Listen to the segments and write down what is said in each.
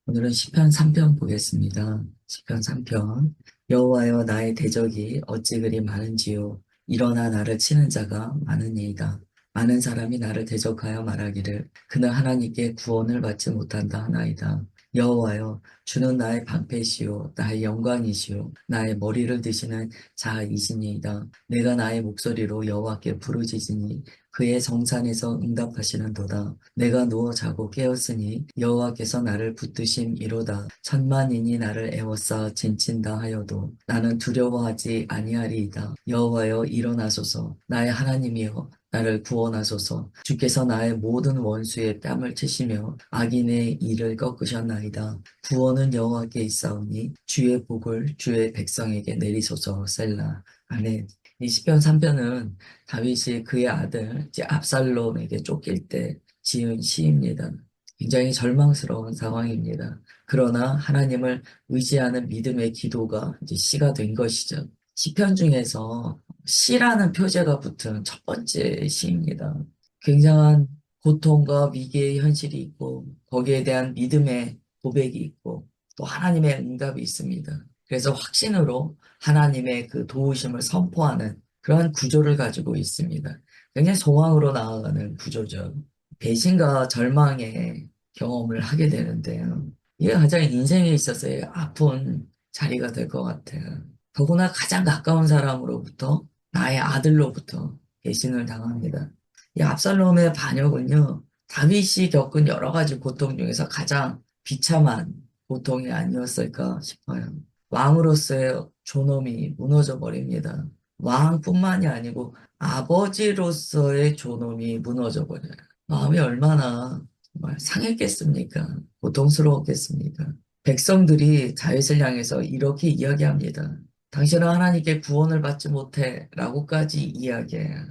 오늘은 시편 3편 보겠습니다. 시편 3편. 여호와여 나의 대적이 어찌 그리 많은지요. 일어나 나를 치는 자가 많으니이다. 많은 사람이 나를 대적하여 말하기를 그는 하나님께 구원을 받지 못한다 하나이다. 여호와여 주는 나의 방패시요 나의 영광이시요 나의 머리를 드시는 자이시니이다. 내가 나의 목소리로 여호와께 부르짖으니 그의 성산에서 응답하시는도다. 내가 누워 자고 깨었으니 여호와께서 나를 붙드심이로다. 천만인이 나를 애워싸 진친다 하여도 나는 두려워하지 아니하리이다. 여호와여 일어나소서. 나의 하나님이여 나를 구원하소서. 주께서 나의 모든 원수의 뺨을 치시며 악인의 일을 꺾으셨나이다. 구원은 여호와께 있사오니 주의 복을 주의 백성에게 내리소서. 셀라. 아멘. 이 시편 3편은 다윗이 그의 아들 이제 압살롬에게 쫓길 때 지은 시입니다. 굉장히 절망스러운 상황입니다. 그러나 하나님을 의지하는 믿음의 기도가 이제 시가 된 것이죠. 시편 중에서 시라는 표제가 붙은 첫 번째 시입니다. 굉장한 고통과 위기의 현실이 있고 거기에 대한 믿음의 고백이 있고 또 하나님의 응답이 있습니다. 그래서 확신으로 하나님의 그 도우심을 선포하는 그러한 구조를 가지고 있습니다. 굉장히 소망으로 나아가는 구조죠. 배신과 절망의 경험을 하게 되는데요. 이게 가장 인생에 있어서의 아픈 자리가 될 것 같아요. 더구나 가장 가까운 사람으로부터 나의 아들로부터 배신을 당합니다. 이 압살롬의 반역은요, 다윗이 겪은 여러 가지 고통 중에서 가장 비참한 고통이 아니었을까 싶어요. 왕으로서의 존엄이 무너져 버립니다. 왕뿐만이 아니고 아버지로서의 존엄이 무너져 버려요. 마음이 얼마나 정말 상했겠습니까? 고통스러웠겠습니까? 백성들이 다윗을 향해서 이렇게 이야기합니다. 당신은 하나님께 구원을 받지 못해 라고까지 이야기해요.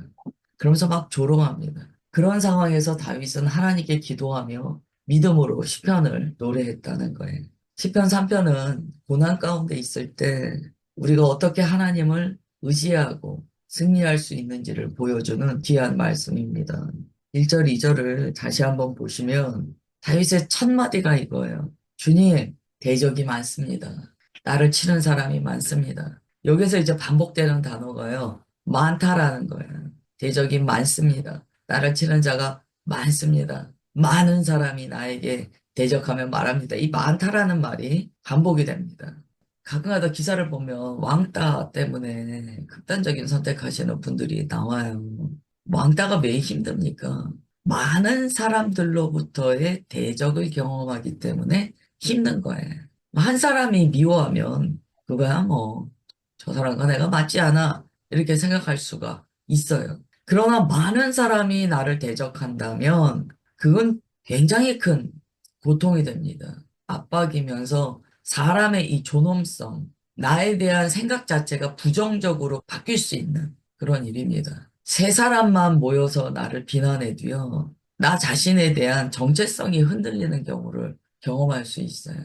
그러면서 막 조롱합니다. 그런 상황에서 다윗은 하나님께 기도하며 믿음으로 시편을 노래했다는 거예요. 시편 3편은 고난 가운데 있을 때 우리가 어떻게 하나님을 의지하고 승리할 수 있는지를 보여주는 귀한 말씀입니다. 1절, 2절을 다시 한번 보시면 다윗의 첫 마디가 이거예요. 주님, 대적이 많습니다. 나를 치는 사람이 많습니다. 여기서 이제 반복되는 단어가요. 많다라는 거예요. 대적이 많습니다. 나를 치는 자가 많습니다. 많은 사람이 나에게 대적하며 말합니다. 이 많다라는 말이 반복이 됩니다. 가끔가다 기사를 보면 왕따 때문에 극단적인 선택하시는 분들이 나와요. 왕따가 왜 힘듭니까? 많은 사람들로부터의 대적을 경험하기 때문에 힘든 거예요. 한 사람이 미워하면 그거야 뭐 저 사람과 내가 맞지 않아 이렇게 생각할 수가 있어요. 그러나 많은 사람이 나를 대적한다면 그건 굉장히 큰 고통이 됩니다. 압박이면서 사람의 이 존엄성, 나에 대한 생각 자체가 부정적으로 바뀔 수 있는 그런 일입니다. 세 사람만 모여서 나를 비난해도요, 나 자신에 대한 정체성이 흔들리는 경우를 경험할 수 있어요.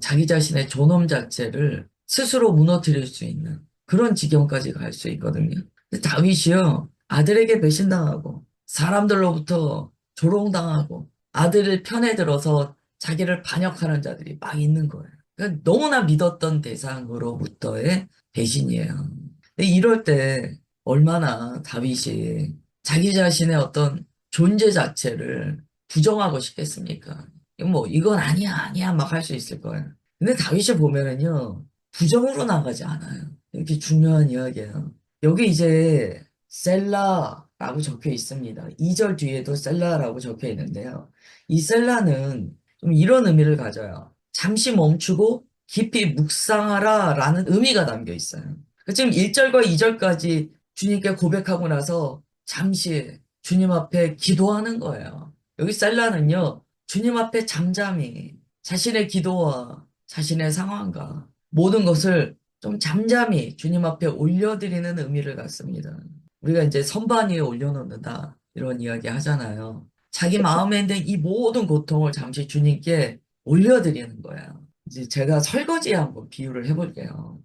자기 자신의 존엄 자체를 스스로 무너뜨릴 수 있는 그런 지경까지 갈 수 있거든요. 근데 다윗이요, 아들에게 배신당하고 사람들로부터 조롱당하고 아들을 편에 들어서 자기를 반역하는 자들이 막 있는 거예요. 그러니까 너무나 믿었던 대상으로부터의 배신이에요. 근데 이럴 때 얼마나 다윗이 자기 자신의 어떤 존재 자체를 부정하고 싶겠습니까? 이건 아니야, 아니야, 막 할 수 있을 거예요. 근데 다윗을 보면은요, 부정으로 나가지 않아요. 이렇게 중요한 이야기예요. 여기 이제 셀라라고 적혀 있습니다. 2절 뒤에도 셀라라고 적혀 있는데요. 이 셀라는 좀 이런 의미를 가져요. 잠시 멈추고 깊이 묵상하라 라는 의미가 담겨 있어요. 그러니까 지금 1절과 2절까지 주님께 고백하고 나서 잠시 주님 앞에 기도하는 거예요. 여기 셀라는요, 주님 앞에 잠잠히 자신의 기도와 자신의 상황과 모든 것을 좀 잠잠히 주님 앞에 올려드리는 의미를 갖습니다. 우리가 이제 선반 위에 올려놓는다 이런 이야기 하잖아요. 자기 마음에 있는 이 모든 고통을 잠시 주님께 올려드리는 거예요. 이제 제가 설거지에 한번 비유를 해볼게요.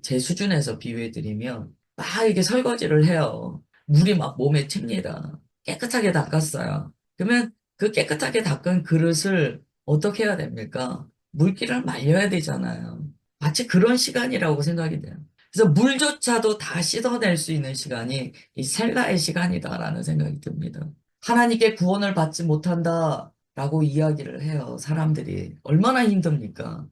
제 수준에서 비유해드리면 막 이게 설거지를 해요. 물이 막 몸에 튑니다. 깨끗하게 닦았어요. 그러면 그 깨끗하게 닦은 그릇을 어떻게 해야 됩니까? 물기를 말려야 되잖아요. 마치 그런 시간이라고 생각이 돼요. 그래서 물조차도 다 씻어낼 수 있는 시간이 이 셀라의 시간이다라는 생각이 듭니다. 하나님께 구원을 받지 못한다라고 이야기를 해요. 사람들이. 얼마나 힘듭니까?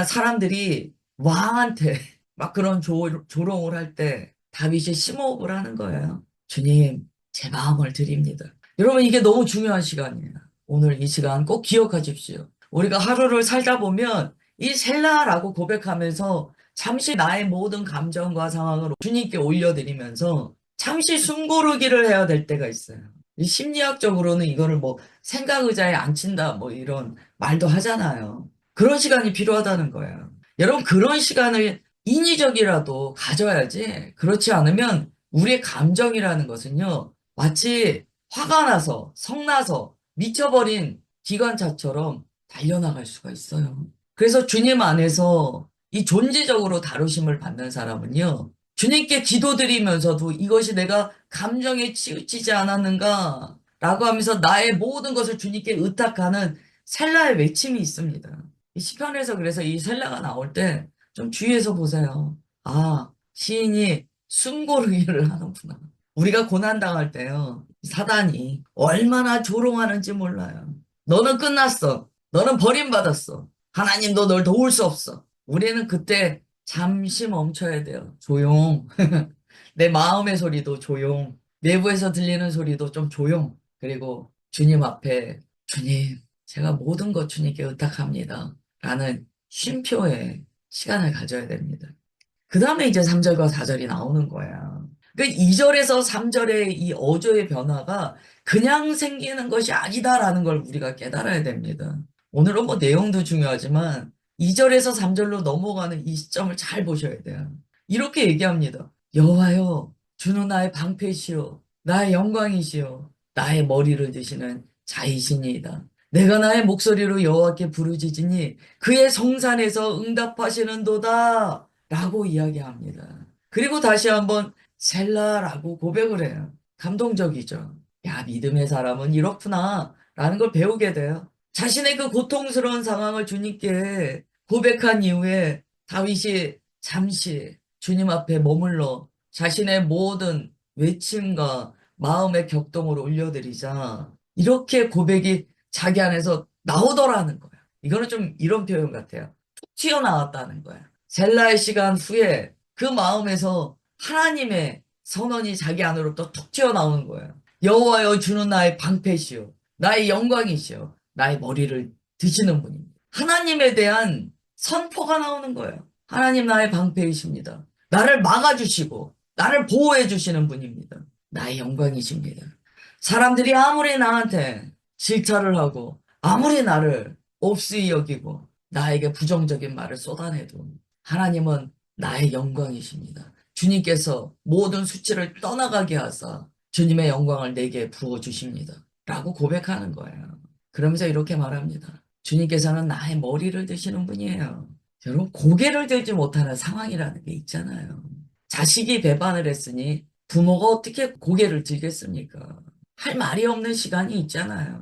사람들이 왕한테 막 그런 조롱을 할 때 다윗이 심호흡을 하는 거예요. 주님, 제 마음을 드립니다. 여러분, 이게 너무 중요한 시간이에요. 오늘 이 시간 꼭 기억하십시오. 우리가 하루를 살다 보면 이 셀라라고 고백하면서 잠시 나의 모든 감정과 상황을 주님께 올려드리면서 잠시 숨 고르기를 해야 될 때가 있어요. 이 심리학적으로는 이거를 뭐 생각 의자에 앉힌다 뭐 이런 말도 하잖아요. 그런 시간이 필요하다는 거예요. 여러분, 그런 시간을 인위적이라도 가져야지. 그렇지 않으면 우리의 감정이라는 것은요, 마치 화가 나서, 성나서, 미쳐버린 기관차처럼 달려나갈 수가 있어요. 그래서 주님 안에서 이 존재적으로 다루심을 받는 사람은요, 주님께 기도드리면서도 이것이 내가 감정에 치우치지 않았는가? 라고 하면서 나의 모든 것을 주님께 의탁하는 셀라의 외침이 있습니다. 이 시편에서 그래서 이 셀라가 나올 때 좀 주의해서 보세요. 아, 시인이 숨고르기를 하는구나. 우리가 고난당할 때요, 사단이 얼마나 조롱하는지 몰라요. 너는 끝났어. 너는 버림받았어. 하나님도 널 도울 수 없어. 우리는 그때 잠시 멈춰야 돼요. 조용. 내 마음의 소리도 조용. 내부에서 들리는 소리도 좀 조용. 그리고 주님 앞에, 주님, 제가 모든 것 주님께 의탁합니다. 라는 쉼표의 시간을 가져야 됩니다. 그 다음에 이제 3절과 4절이 나오는 거야. 그 2절에서 3절의 이 어조의 변화가 그냥 생기는 것이 아니다라는 걸 우리가 깨달아야 됩니다. 오늘은 뭐 내용도 중요하지만 2절에서 3절로 넘어가는 이 시점을 잘 보셔야 돼요. 이렇게 얘기합니다. 여호와여, 주는 나의 방패시요, 나의 영광이시요, 나의 머리를 드시는 자이시니이다. 내가 나의 목소리로 여호와께 부르짖으니 그의 성산에서 응답하시는도다. 라고 이야기합니다. 그리고 다시 한번 셀라라고 고백을 해요. 감동적이죠. 야, 믿음의 사람은 이렇구나. 라는 걸 배우게 돼요. 자신의 그 고통스러운 상황을 주님께 고백한 이후에 다윗이 잠시 주님 앞에 머물러 자신의 모든 외침과 마음의 격동을 올려드리자 이렇게 고백이 자기 안에서 나오더라는 거예요. 이거는 좀 이런 표현 같아요. 툭 튀어나왔다는 거예요. 셀라의 시간 후에 그 마음에서 하나님의 선언이 자기 안으로부터 툭 튀어나오는 거예요. 여호와여, 주는 나의 방패시요, 나의 영광이시요, 나의 머리를 드시는 분입니다. 하나님에 대한 선포가 나오는 거예요. 하나님 나의 방패이십니다. 나를 막아주시고 나를 보호해 주시는 분입니다. 나의 영광이십니다. 사람들이 아무리 나한테 질타를 하고 아무리 나를 없이 여기고 나에게 부정적인 말을 쏟아내도 하나님은 나의 영광이십니다. 주님께서 모든 수치를 떠나가게 하사 주님의 영광을 내게 부어주십니다. 라고 고백하는 거예요. 그러면서 이렇게 말합니다. 주님께서는 나의 머리를 드시는 분이에요. 여러분, 고개를 들지 못하는 상황이라는 게 있잖아요. 자식이 배반을 했으니 부모가 어떻게 고개를 들겠습니까? 할 말이 없는 시간이 있잖아요.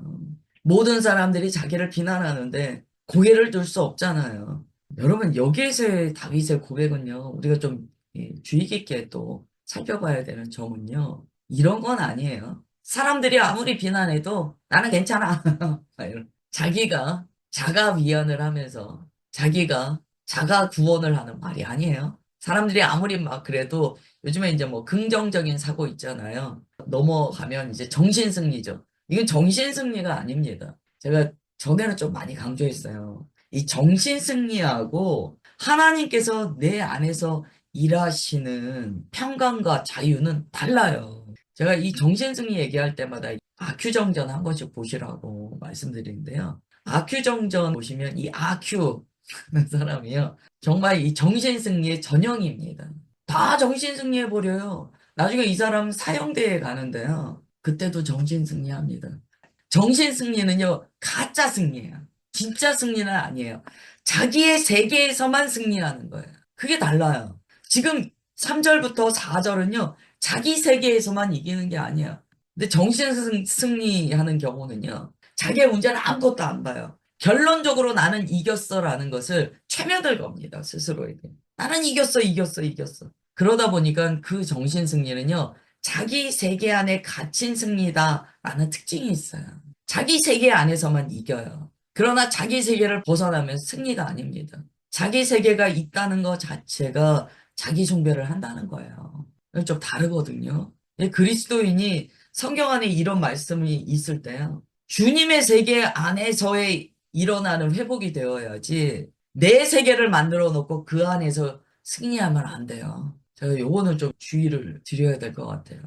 모든 사람들이 자기를 비난하는데 고개를 들 수 없잖아요. 여러분, 여기에서의 다윗의 고백은요, 우리가 좀 주의 깊게 또 살펴봐야 되는 점은요, 이런 건 아니에요. 사람들이 아무리 비난해도 나는 괜찮아. 자기가 자가 위안을 하면서 자기가 자가 구원을 하는 말이 아니에요. 사람들이 아무리 막 그래도 요즘에 이제 뭐 긍정적인 사고 있잖아요. 넘어가면 이제 정신승리죠. 이건 정신승리가 아닙니다. 제가 전에는 좀 많이 강조했어요. 이 정신승리하고 하나님께서 내 안에서 일하시는 평강과 자유는 달라요. 제가 이 정신승리 얘기할 때마다 아큐정전 한 번씩 보시라고 말씀드리는데요. 아큐정전 보시면 이 아큐 하는 사람이요. 정말 이 정신승리의 전형입니다. 다 정신승리해버려요. 나중에 이 사람 사형대에 가는데요. 그때도 정신승리합니다. 정신승리는요, 가짜 승리예요. 진짜 승리는 아니에요. 자기의 세계에서만 승리하는 거예요. 그게 달라요. 지금 3절부터 4절은요, 자기 세계에서만 이기는 게 아니에요. 근데 정신 승리하는 경우는요, 자기의 문제는 아무것도 안 봐요. 결론적으로 나는 이겼어라는 것을 최면을 겁니다. 스스로에게. 나는 이겼어, 이겼어, 이겼어. 그러다 보니까 그 정신 승리는요, 자기 세계 안에 갇힌 승리다라는 특징이 있어요. 자기 세계 안에서만 이겨요. 그러나 자기 세계를 벗어나면 승리가 아닙니다. 자기 세계가 있다는 것 자체가 자기 숭배를 한다는 거예요. 좀 다르거든요. 그리스도인이 성경 안에 이런 말씀이 있을 때요. 주님의 세계 안에서의 일어나는 회복이 되어야지 내 세계를 만들어 놓고 그 안에서 승리하면 안 돼요. 제가 요거는 좀 주의를 드려야 될 것 같아요.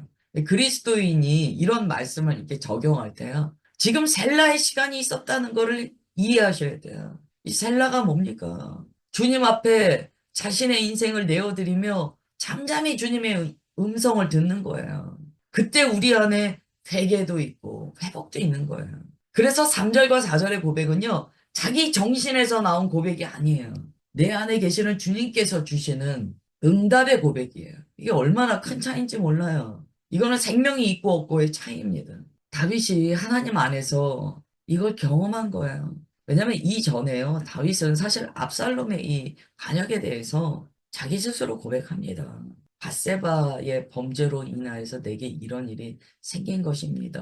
그리스도인이 이런 말씀을 이렇게 적용할 때요. 지금 셀라의 시간이 있었다는 것을 이해하셔야 돼요. 이 셀라가 뭡니까? 주님 앞에 자신의 인생을 내어드리며 잠잠히 주님의 음성을 듣는 거예요. 그때 우리 안에 회개도 있고 회복도 있는 거예요. 그래서 3절과 4절의 고백은요, 자기 정신에서 나온 고백이 아니에요. 내 안에 계시는 주님께서 주시는 응답의 고백이에요. 이게 얼마나 큰 차이인지 몰라요. 이거는 생명이 있고 없고의 차이입니다. 다윗이 하나님 안에서 이걸 경험한 거예요. 왜냐하면 이전에요, 다윗은 사실 압살롬의 이 반역에 대해서 자기 스스로 고백합니다. 밧세바의 범죄로 인하여서 내게 이런 일이 생긴 것입니다.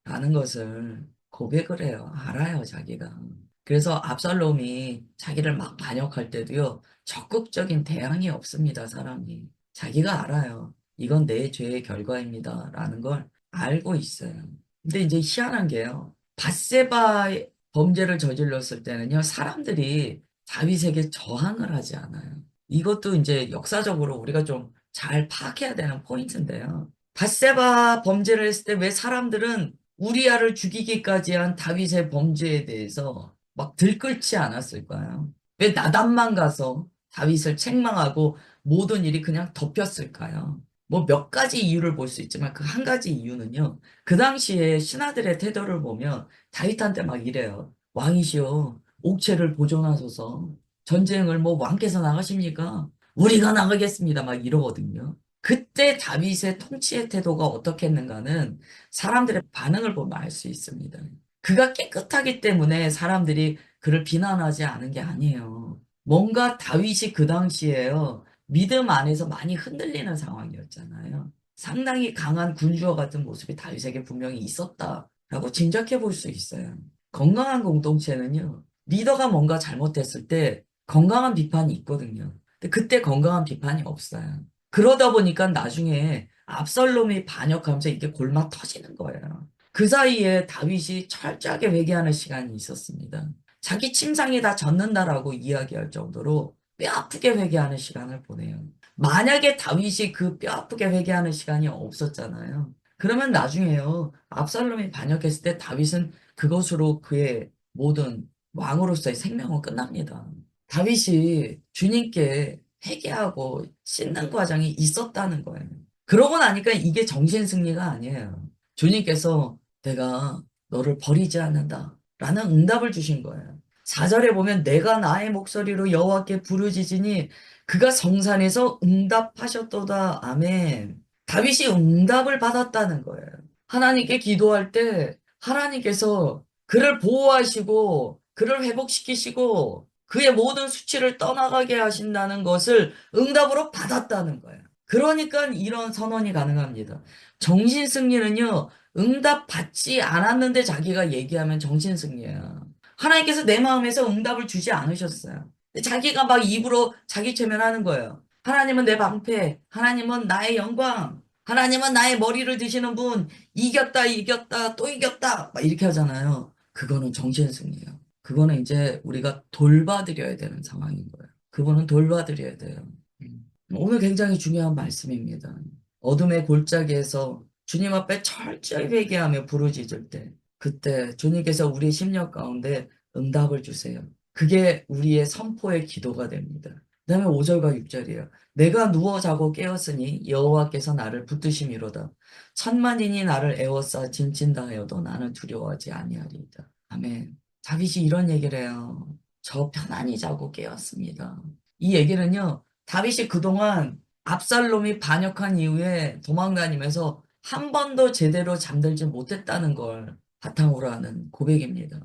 라는 것을 고백을 해요. 알아요, 자기가. 그래서 압살롬이 자기를 막 반역할 때도요, 적극적인 대항이 없습니다, 사람이. 자기가 알아요. 이건 내 죄의 결과입니다. 라는 걸 알고 있어요. 근데 이제 희한한 게요. 밧세바의 범죄를 저질렀을 때는요, 사람들이 다윗에게 저항을 하지 않아요. 이것도 이제 역사적으로 우리가 좀 잘 파악해야 되는 포인트인데요. 밧세바 범죄를 했을 때 왜 사람들은 우리아를 죽이기까지 한 다윗의 범죄에 대해서 막 들끓지 않았을까요? 왜 나단만 가서 다윗을 책망하고 모든 일이 그냥 덮였을까요? 뭐 몇 가지 이유를 볼 수 있지만 그 한 가지 이유는요. 그 당시에 신하들의 태도를 보면 다윗한테 막 이래요. 왕이시여, 옥체를 보존하소서. 전쟁을 뭐 왕께서 나가십니까? 우리가 나가겠습니다. 막 이러거든요. 그때 다윗의 통치의 태도가 어떻겠는가는 사람들의 반응을 보면 알 수 있습니다. 그가 깨끗하기 때문에 사람들이 그를 비난하지 않은 게 아니에요. 뭔가 다윗이 그 당시에요. 믿음 안에서 많이 흔들리는 상황이었잖아요. 상당히 강한 군주와 같은 모습이 다윗에게 분명히 있었다라고 짐작해 볼 수 있어요. 건강한 공동체는요. 리더가 뭔가 잘못했을 때 건강한 비판이 있거든요. 근데 그때 건강한 비판이 없어요. 그러다 보니까 나중에 압살롬이 반역하면서 이게 골마 터지는 거예요. 그 사이에 다윗이 철저하게 회개하는 시간이 있었습니다. 자기 침상이 다 젖는다라고 이야기할 정도로 뼈아프게 회개하는 시간을 보내요. 만약에 다윗이 그 뼈아프게 회개하는 시간이 없었잖아요. 그러면 나중에요. 압살롬이 반역했을 때 다윗은 그것으로 그의 모든 왕으로서의 생명은 끝납니다. 다윗이 주님께 회개하고 씻는 과정이 있었다는 거예요. 그러고 나니까 이게 정신 승리가 아니에요. 주님께서 내가 너를 버리지 않는다 라는 응답을 주신 거예요. 4절에 보면 내가 나의 목소리로 여호와께 부르짖으니 그가 성산에서 응답하셨도다. 아멘. 다윗이 응답을 받았다는 거예요. 하나님께 기도할 때 하나님께서 그를 보호하시고 그를 회복시키시고 그의 모든 수치를 떠나가게 하신다는 것을 응답으로 받았다는 거예요. 그러니까 이런 선언이 가능합니다. 정신승리는요, 응답 받지 않았는데 자기가 얘기하면 정신승리예요. 하나님께서 내 마음에서 응답을 주지 않으셨어요. 근데 자기가 막 입으로 자기 최면하는 거예요. 하나님은 내 방패, 하나님은 나의 영광, 하나님은 나의 머리를 드시는 분, 이겼다, 이겼다, 또 이겼다, 막 이렇게 하잖아요. 그거는 정신승리예요. 그거는 이제 우리가 돌봐드려야 되는 상황인 거예요. 그분은 돌봐드려야 돼요. 오늘 굉장히 중요한 말씀입니다. 어둠의 골짜기에서 주님 앞에 철저히 회개하며 부르짖을 때, 그때 주님께서 우리 심령 가운데 응답을 주세요. 그게 우리의 선포의 기도가 됩니다. 그 다음에 5절과 6절이에요. 내가 누워 자고 깨었으니 여호와께서 나를 붙드심이로다. 천만인이 나를 에워싸 짐진다 하여도 나는 두려워하지 아니하리이다. 아멘. 다윗이 이런 얘기를 해요. 저 편안히 자고 깨었습니다. 이 얘기는요. 다윗이 그동안 압살롬이 반역한 이후에 도망다니면서 한 번도 제대로 잠들지 못했다는 걸 바탕으로 하는 고백입니다.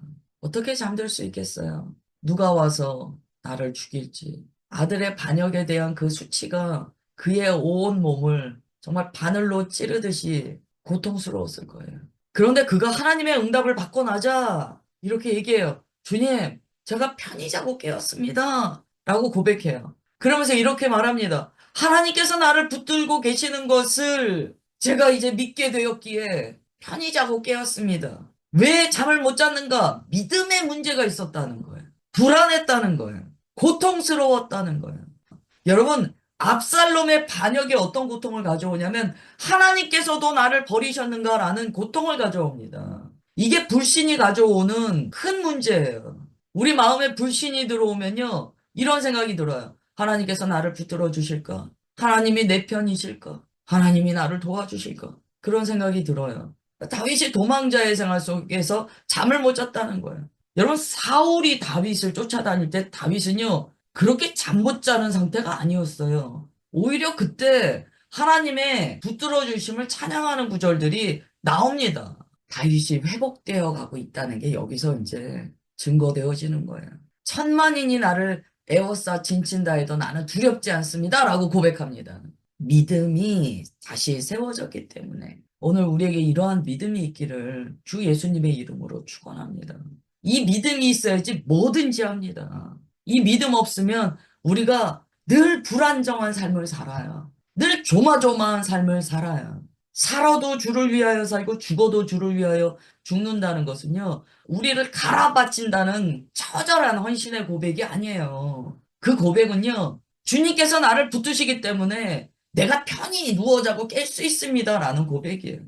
어떻게 잠들 수 있겠어요? 누가 와서 나를 죽일지. 아들의 반역에 대한 그 수치가 그의 온 몸을 정말 바늘로 찌르듯이 고통스러웠을 거예요. 그런데 그가 하나님의 응답을 받고 나자 이렇게 얘기해요. 주님, 제가 편히 자고 깨었습니다. 라고 고백해요. 그러면서 이렇게 말합니다. 하나님께서 나를 붙들고 계시는 것을 제가 이제 믿게 되었기에 편히 자고 깨었습니다. 왜 잠을 못 잤는가? 믿음의 문제가 있었다는 거예요. 불안했다는 거예요. 고통스러웠다는 거예요. 여러분, 압살롬의 반역이 어떤 고통을 가져오냐면 하나님께서도 나를 버리셨는가라는 고통을 가져옵니다. 이게 불신이 가져오는 큰 문제예요. 우리 마음에 불신이 들어오면요, 이런 생각이 들어요. 하나님께서 나를 붙들어 주실까? 하나님이 내 편이실까? 하나님이 나를 도와주실까? 그런 생각이 들어요. 다윗이 도망자의 생활 속에서 잠을 못 잤다는 거예요. 여러분, 사울이 다윗을 쫓아다닐 때 다윗은요, 그렇게 잠 못 자는 상태가 아니었어요. 오히려 그때 하나님의 붙들어 주심을 찬양하는 구절들이 나옵니다. 다윗이 회복되어 가고 있다는 게 여기서 이제 증거되어지는 거예요. 천만인이 나를 에워싸 진친다 해도 나는 두렵지 않습니다. 라고 고백합니다. 믿음이 다시 세워졌기 때문에 오늘 우리에게 이러한 믿음이 있기를 주 예수님의 이름으로 축원합니다. 이 믿음이 있어야지 뭐든지 합니다. 이 믿음 없으면 우리가 늘 불안정한 삶을 살아요. 늘 조마조마한 삶을 살아요. 살아도 주를 위하여 살고 죽어도 주를 위하여 죽는다는 것은요, 우리를 갈아바친다는 처절한 헌신의 고백이 아니에요. 그 고백은요, 주님께서 나를 붙드시기 때문에 내가 편히 누워 자고 깰 수 있습니다라는 고백이에요.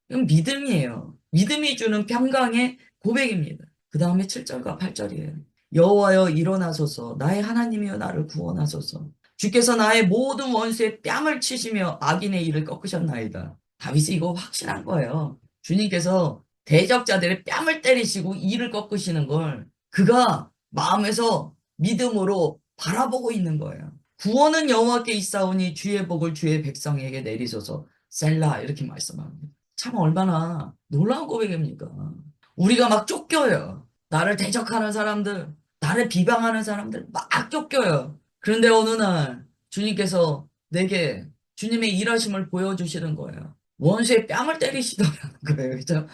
이건 믿음이에요. 믿음이 주는 평강의 고백입니다. 그 다음에 7절과 8절이에요. 여호와여 일어나소서 나의 하나님이여 나를 구원하소서 주께서 나의 모든 원수의 뺨을 치시며 악인의 일을 꺾으셨나이다. 다윗이 이거 확신한 거예요. 주님께서 대적자들의 뺨을 때리시고 이를 꺾으시는 걸 그가 마음에서 믿음으로 바라보고 있는 거예요. 구원은 여호와께 있사오니 주의 복을 주의 백성에게 내리소서 셀라 이렇게 말씀합니다. 참 얼마나 놀라운 고백입니까? 우리가 막 쫓겨요. 나를 대적하는 사람들, 나를 비방하는 사람들 막 쫓겨요. 그런데 어느 날 주님께서 내게 주님의 일하심을 보여주시는 거예요. 원수의 뺨을 때리시더라는 거예요. 참,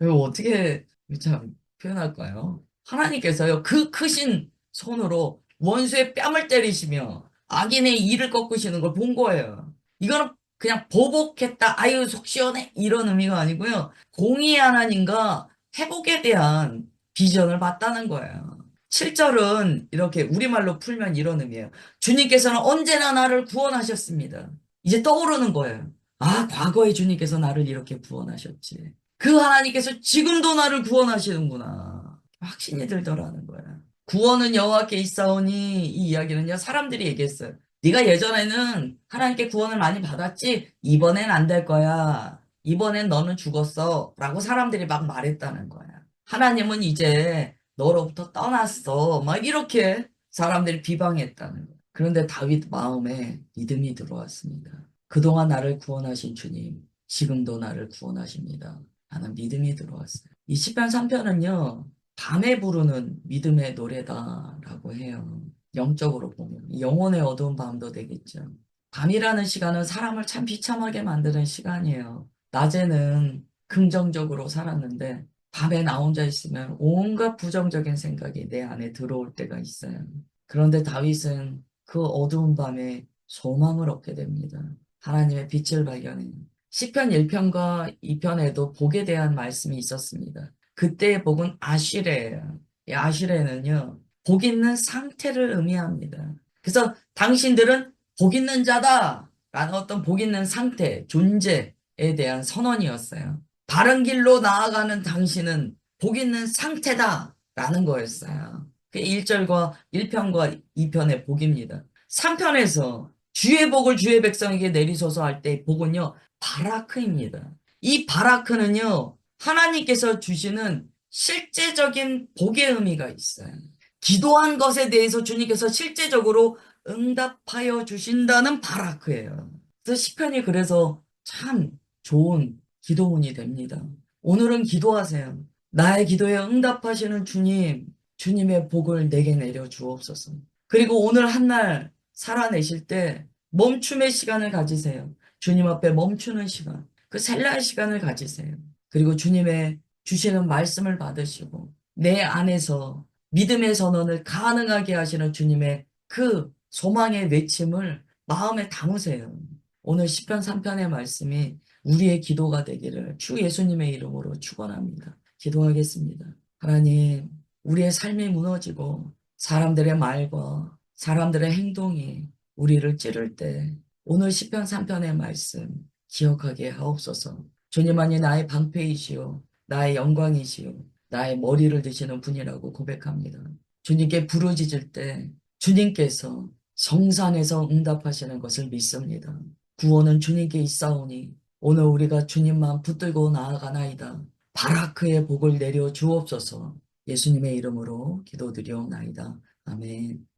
이거 어떻게 참 표현할까요? 하나님께서요, 그 크신 손으로 원수의 뺨을 때리시며 악인의 이를 꺾으시는 걸 본 거예요. 이거는 그냥 보복했다, 아유, 속 시원해. 이런 의미가 아니고요. 공의의 하나님과 회복에 대한 비전을 봤다는 거예요. 7절은 이렇게 우리말로 풀면 이런 의미예요. 주님께서는 언제나 나를 구원하셨습니다. 이제 떠오르는 거예요. 아, 과거에 주님께서 나를 이렇게 구원하셨지. 그 하나님께서 지금도 나를 구원하시는구나. 확신이 들더라는 거예요. 구원은 여호와께 있사오니 이 이야기는요 사람들이 얘기했어요. 네가 예전에는 하나님께 구원을 많이 받았지 이번엔 안 될 거야. 이번엔 너는 죽었어. 라고 사람들이 막 말했다는 거야. 하나님은 이제 너로부터 떠났어. 막 이렇게 사람들이 비방했다는 거야. 그런데 다윗 마음에 믿음이 들어왔습니다. 그동안 나를 구원하신 주님, 지금도 나를 구원하십니다. 나는 믿음이 들어왔어요. 이 시편 3편은요, 밤에 부르는 믿음의 노래다라고 해요. 영적으로 보면. 영혼의 어두운 밤도 되겠죠. 밤이라는 시간은 사람을 참 비참하게 만드는 시간이에요. 낮에는 긍정적으로 살았는데, 밤에 나 혼자 있으면 온갖 부정적인 생각이 내 안에 들어올 때가 있어요. 그런데 다윗은 그 어두운 밤에 소망을 얻게 됩니다. 하나님의 빛을 발견해요. 시편 1편과 2편에도 복에 대한 말씀이 있었습니다. 그때의 복은 아시레예요. 이 아시레는요, 복 있는 상태를 의미합니다. 그래서 당신들은 복 있는 자다! 라는 어떤 복 있는 상태, 존재에 대한 선언이었어요. 바른 길로 나아가는 당신은 복 있는 상태다! 라는 거였어요. 그 1절과 1편과 2편의 복입니다. 3편에서 주의 복을 주의 백성에게 내리소서 할 때 복은요, 바라크입니다. 이 바라크는요, 하나님께서 주시는 실제적인 복의 의미가 있어요. 기도한 것에 대해서 주님께서 실제적으로 응답하여 주신다는 바라크예요. 그래서 시편이 그래서 참 좋은 기도문이 됩니다. 오늘은 기도하세요. 나의 기도에 응답하시는 주님, 주님의 복을 내게 내려 주옵소서. 그리고 오늘 한 날 살아내실 때 멈춤의 시간을 가지세요. 주님 앞에 멈추는 시간, 그 셀라의 시간을 가지세요. 그리고 주님의 주시는 말씀을 받으시고 내 안에서 믿음의 선언을 가능하게 하시는 주님의 그 소망의 외침을 마음에 담으세요. 오늘 시편 3편의 말씀이 우리의 기도가 되기를 주 예수님의 이름으로 축원합니다. 기도하겠습니다. 하나님, 우리의 삶이 무너지고 사람들의 말과 사람들의 행동이 우리를 찌를 때 오늘 시편 3편의 말씀 기억하게 하옵소서. 주님만이 나의 방패이시오, 나의 영광이시오, 나의 머리를 드시는 분이라고 고백합니다. 주님께 부르짖을 때 주님께서 성산에서 응답하시는 것을 믿습니다. 구원은 주님께 있사오니 오늘 우리가 주님만 붙들고 나아가나이다. 바라크의 복을 내려 주옵소서. 예수님의 이름으로 기도드리옵나이다. 아멘.